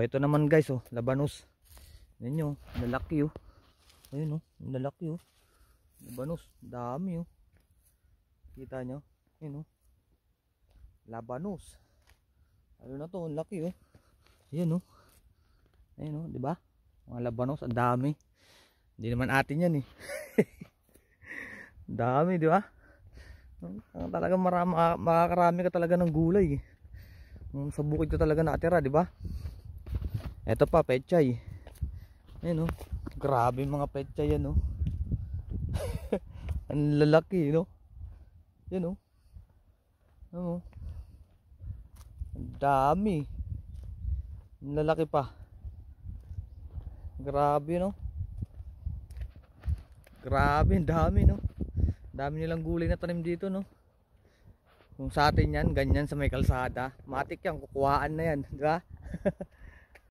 Ito naman guys, oh, labanos. Yan nyo, lalaki oh. Ayun oh, lalaki oh. Labanos, dami oh. Kita nyo? Ayun oh. Labanos. Ano na to, ang laki oh. Ayun oh. Ayun oh, di ba? Mga labanos, ang dami. Hindi naman atin yan eh. Dami, di ba? Talagang makakarami ka talaga ng gulay eh. Sa bukid ka talaga natira, di ba? Ito pa, pechay. Ayun oh. Grabe mga pechay yan oh. Ang lalaki, no? Yan oh. Ano? Ang dami. Ang lalaki pa. Grabe, no? Grabe, ang dami, no? Dami nilang gulay na tanim dito, no? Kung sa atin yan, ganyan sa may kalsada, matik yan, kukuhaan na yan, di ba?